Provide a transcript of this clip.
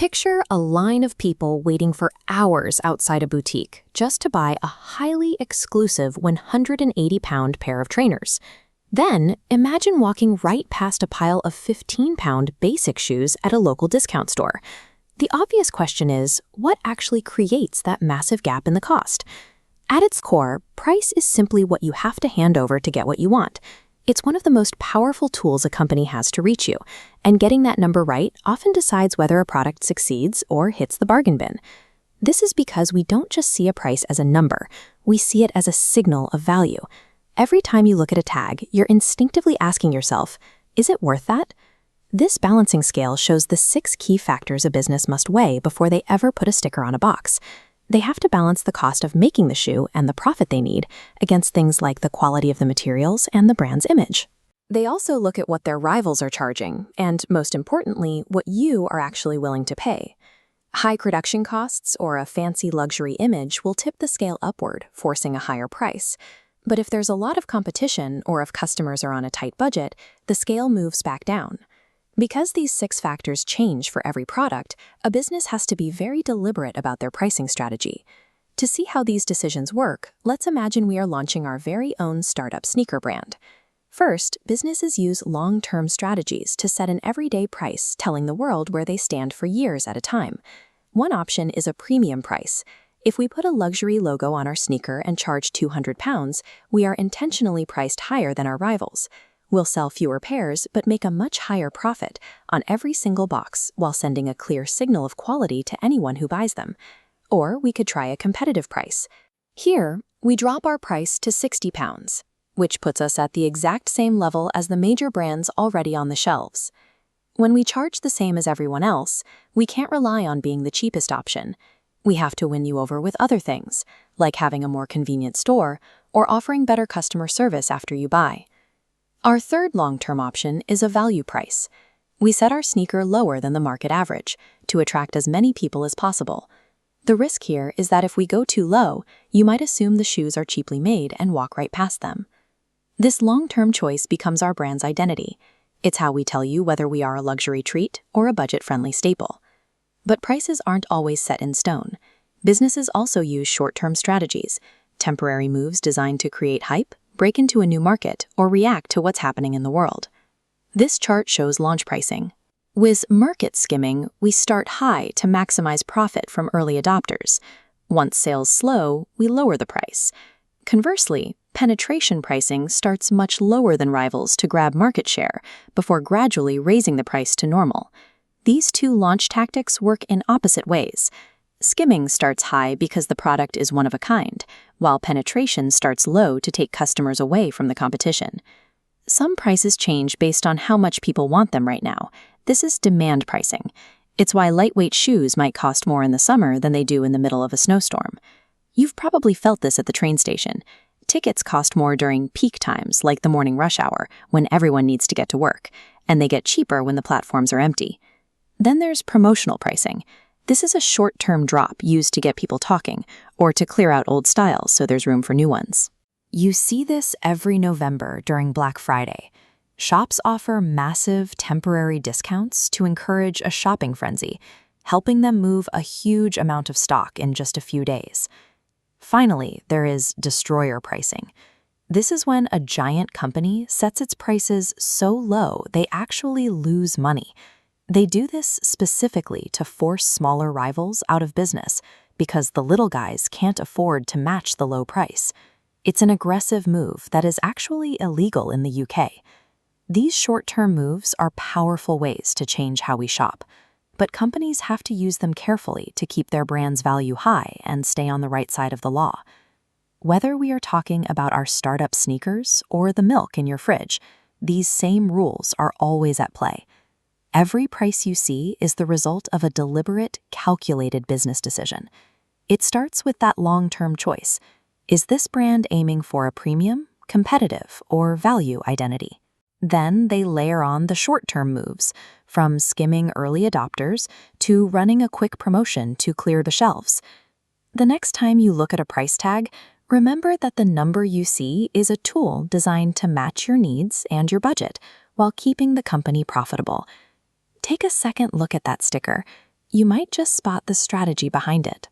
Picture a line of people waiting for hours outside a boutique just to buy a highly exclusive 180-pound pair of trainers. Then, imagine walking right past a pile of 15-pound basic shoes at a local discount store. The obvious question is, what actually creates that massive gap in the cost? At its core, price is simply what you have to hand over to get what you want. It's one of the most powerful tools a company has to reach you, and getting that number right often decides whether a product succeeds or hits the bargain bin. This is because we don't just see a price as a number, we see it as a signal of value. Every time you look at a tag, you're instinctively asking yourself, is it worth that? This balancing scale shows the 6 key factors a business must weigh before they ever put a sticker on a box. They have to balance the cost of making the shoe and the profit they need against things like the quality of the materials and the brand's image. They also look at what their rivals are charging, and most importantly, what you are actually willing to pay. High production costs or a fancy luxury image will tip the scale upward, forcing a higher price. But if there's a lot of competition or if customers are on a tight budget, the scale moves back down. Because these 6 factors change for every product, a business has to be very deliberate about their pricing strategy. To see how these decisions work, let's imagine we are launching our very own startup sneaker brand. First, businesses use long-term strategies to set an everyday price, telling the world where they stand for years at a time. One option is a premium price. If we put a luxury logo on our sneaker and charge £200, we are intentionally priced higher than our rivals. We'll sell fewer pairs but make a much higher profit on every single box while sending a clear signal of quality to anyone who buys them. Or we could try a competitive price. Here, we drop our price to £60, which puts us at the exact same level as the major brands already on the shelves. When we charge the same as everyone else, we can't rely on being the cheapest option. We have to win you over with other things, like having a more convenient store or offering better customer service after you buy. Our third long-term option is a value price. We set our sneaker lower than the market average to attract as many people as possible. The risk here is that if we go too low, you might assume the shoes are cheaply made and walk right past them. This long-term choice becomes our brand's identity. It's how we tell you whether we are a luxury treat or a budget-friendly staple. But prices aren't always set in stone. Businesses also use short-term strategies, temporary moves designed to create hype, break into a new market, or react to what's happening in the world. This chart shows launch pricing. With market skimming, we start high to maximize profit from early adopters. Once sales slow, we lower the price. Conversely, penetration pricing starts much lower than rivals to grab market share before gradually raising the price to normal. These 2 launch tactics work in opposite ways. Skimming starts high because the product is one of a kind, while penetration starts low to take customers away from the competition. Some prices change based on how much people want them right now. This is demand pricing. It's why lightweight shoes might cost more in the summer than they do in the middle of a snowstorm. You've probably felt this at the train station. Tickets cost more during peak times, like the morning rush hour, when everyone needs to get to work, and they get cheaper when the platforms are empty. Then there's promotional pricing. This is a short-term drop used to get people talking, or to clear out old styles so there's room for new ones. You see this every November during Black Friday. Shops offer massive temporary discounts to encourage a shopping frenzy, helping them move a huge amount of stock in just a few days. Finally, there is destroyer pricing. This is when a giant company sets its prices so low they actually lose money. They do this specifically to force smaller rivals out of business because the little guys can't afford to match the low price. It's an aggressive move that is actually illegal in the UK. These short-term moves are powerful ways to change how we shop, but companies have to use them carefully to keep their brand's value high and stay on the right side of the law. Whether we are talking about our startup sneakers or the milk in your fridge, these same rules are always at play. Every price you see is the result of a deliberate, calculated business decision. It starts with that long-term choice. Is this brand aiming for a premium, competitive, or value identity? Then they layer on the short-term moves, from skimming early adopters to running a quick promotion to clear the shelves. The next time you look at a price tag, remember that the number you see is a tool designed to match your needs and your budget while keeping the company profitable. Take a second look at that sticker. you might just spot the strategy behind it.